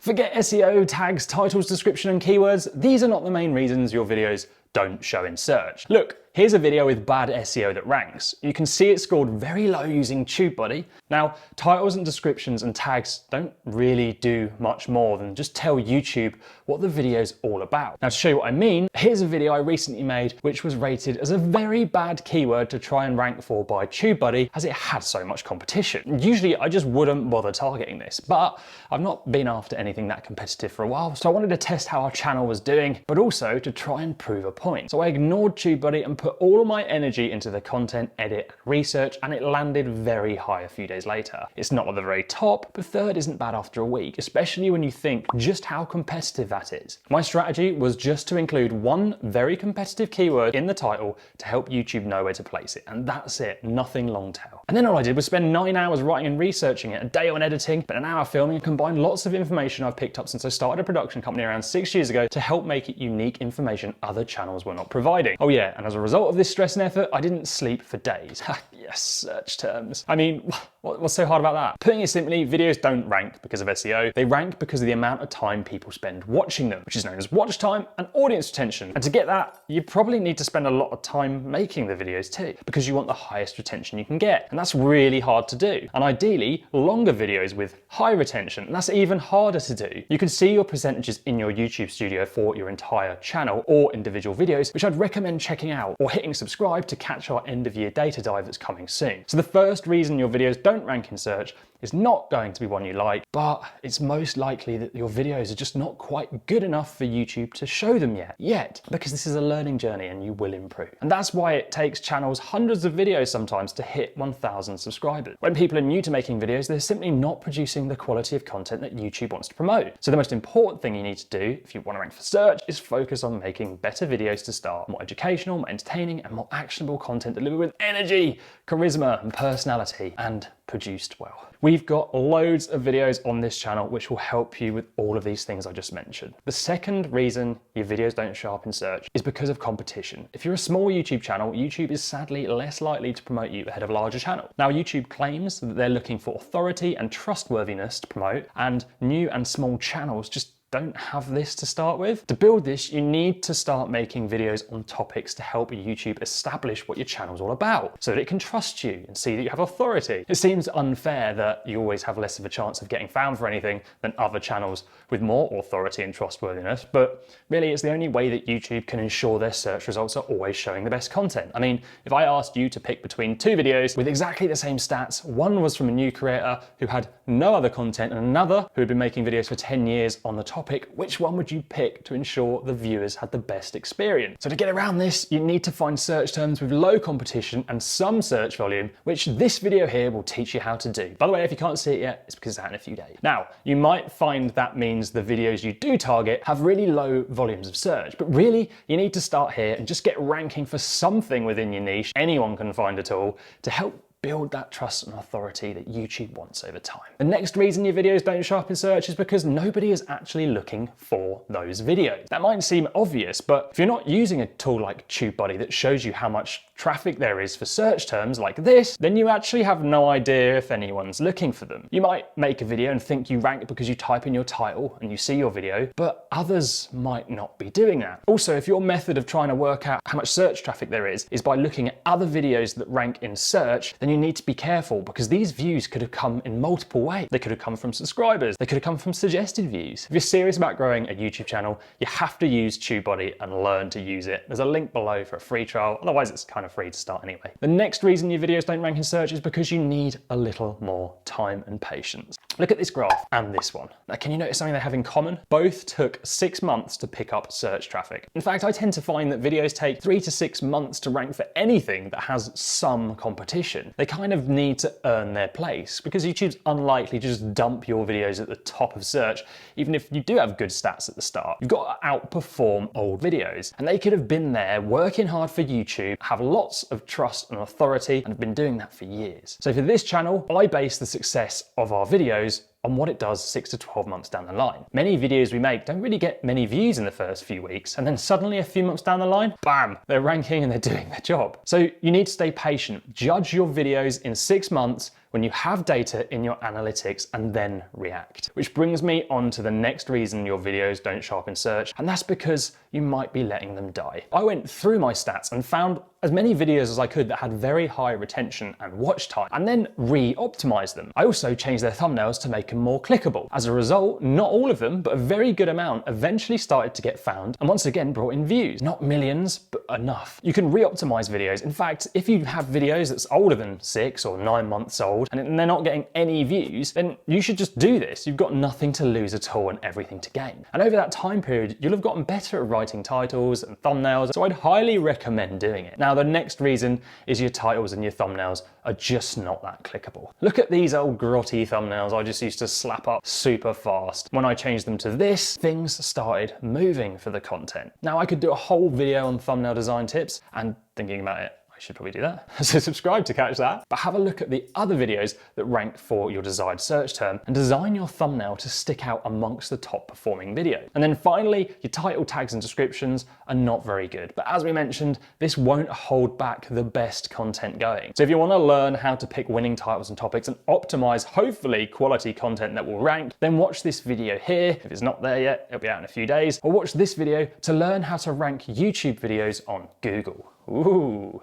Forget SEO, tags, titles, description, and keywords. These are not the main reasons your videos don't show in search. Look, here's a video with bad SEO that ranks. You can see it scored very low using TubeBuddy. Now, titles and descriptions and tags don't really do much more than just tell YouTube what the video's all about. Now, to show you what I mean, here's a video I recently made which was rated as a very bad keyword to try and rank for by TubeBuddy as it had so much competition. Usually I just wouldn't bother targeting this, but I've not been after anything that competitive for a while, so I wanted to test how our channel was doing, but also to try and prove a point. So I ignored TubeBuddy and put all of my energy into the content edit and research, and it landed very high a few days later. It's not at the very top, but third isn't bad after a week, especially when you think just how competitive that is. My strategy was just to include one very competitive keyword in the title to help YouTube know where to place it, and that's it, nothing long tail. And then all I did was spend 9 hours writing and researching it, a day on editing, but an hour filming, and combine lots of information I've picked up since I started a production company around 6 years ago to help make it unique information other channels were not providing. Oh yeah, and as a result of this stress and effort, I didn't sleep for days. Yes, search terms. I mean, what's so hard about that? Putting it simply, videos don't rank because of SEO. They rank because of the amount of time people spend watching them, which is known as watch time and audience retention. And to get that, you probably need to spend a lot of time making the videos too, because you want the highest retention you can get. And that's really hard to do. And ideally, longer videos with high retention, and that's even harder to do. You can see your percentages in your YouTube studio for your entire channel or individual videos, which I'd recommend checking out or hitting subscribe to catch our end of year data dive that's coming soon. So the first reason your videos don't rank in search is not going to be one you like, but it's most likely that your videos are just not quite good enough for YouTube to show them yet, because this is a learning journey and you will improve. And that's why it takes channels hundreds of videos sometimes to hit 1,000 subscribers. When people are new to making videos, they're simply not producing the quality of content that YouTube wants to promote. So the most important thing you need to do if you want to rank for search is focus on making better videos to start, more educational, more entertaining, and more actionable content delivered with energy, charisma, and personality, and produced well. We've got loads of videos on this channel which will help you with all of these things I just mentioned. The second reason your videos don't show up in search is because of competition. If you're a small YouTube channel, YouTube is sadly less likely to promote you ahead of larger channels. Now, YouTube claims that they're looking for authority and trustworthiness to promote, and new and small channels just don't have this to start with. To build this, you need to start making videos on topics to help YouTube establish what your channel's all about, so that it can trust you and see that you have authority. It seems unfair that you always have less of a chance of getting found for anything than other channels with more authority and trustworthiness, but really it's the only way that YouTube can ensure their search results are always showing the best content. I mean, if I asked you to pick between two videos with exactly the same stats, one was from a new creator who had no other content and another who had been making videos for 10 years on the topic, which one would you pick to ensure the viewers had the best experience? So to get around this, you need to find search terms with low competition and some search volume, which this video here will teach you how to do. By the way, if you can't see it yet, it's because it's out in a few days. Now, you might find that means the videos you do target have really low volumes of search, but really you need to start here and just get ranking for something within your niche, anyone can find a tool, to help build that trust and authority that YouTube wants over time. The next reason your videos don't show up in search is because nobody is actually looking for those videos. That might seem obvious, but if you're not using a tool like TubeBuddy that shows you how much traffic there is for search terms like this, then you actually have no idea if anyone's looking for them. You might make a video and think you rank because you type in your title and you see your video, but others might not be doing that. Also, if your method of trying to work out how much search traffic there is by looking at other videos that rank in search, then you need to be careful, because these views could have come in multiple ways. They could have come from subscribers, they could have come from suggested views. If you're serious about growing a YouTube channel, you have to use TubeBuddy and learn to use it. There's a link below for a free trial, otherwise it's kind of free to start anyway. The next reason your videos don't rank in search is because you need a little more time and patience. Look at this graph and this one. Now, can you notice something they have in common? Both took 6 months to pick up search traffic. In fact, I tend to find that videos take 3 to 6 months to rank for anything that has some competition. They kind of need to earn their place, because YouTube's unlikely to just dump your videos at the top of search, even if you do have good stats at the start. You've got to outperform old videos, and they could have been there working hard for YouTube, have lots of trust and authority, and have been doing that for years. So for this channel, I base the success of our videos on what it does 6 to 12 months down the line. Many videos we make don't really get many views in the first few weeks, and then suddenly a few months down the line, bam, they're ranking and they're doing their job. So you need to stay patient. Judge your videos in 6 months when you have data in your analytics and then react. Which brings me on to the next reason your videos don't show up in search, and that's because you might be letting them die. I went through my stats and found as many videos as I could that had very high retention and watch time, and then re-optimized them. I also changed their thumbnails to make them more clickable. As a result, not all of them, but a very good amount eventually started to get found and once again brought in views. Not millions, but enough. You can re-optimize videos. In fact, if you have videos that's older than 6 or 9 months old and they're not getting any views, then you should just do this. You've got nothing to lose at all and everything to gain. And over that time period, you'll have gotten better at writing titles and thumbnails, so I'd highly recommend doing it. Now, the next reason is your titles and your thumbnails are just not that clickable. Look at these old grotty thumbnails I just used to slap up super fast. When I changed them to this, things started moving for the content. Now, I could do a whole video on thumbnail design tips, and thinking about it, should probably do that. So subscribe to catch that. But have a look at the other videos that rank for your desired search term and design your thumbnail to stick out amongst the top performing videos. And then finally, your title tags and descriptions are not very good. But as we mentioned, this won't hold back the best content going. So if you want to learn how to pick winning titles and topics and optimize, hopefully, quality content that will rank, then watch this video here. If it's not there yet, it'll be out in a few days. Or watch this video to learn how to rank YouTube videos on Google. Ooh.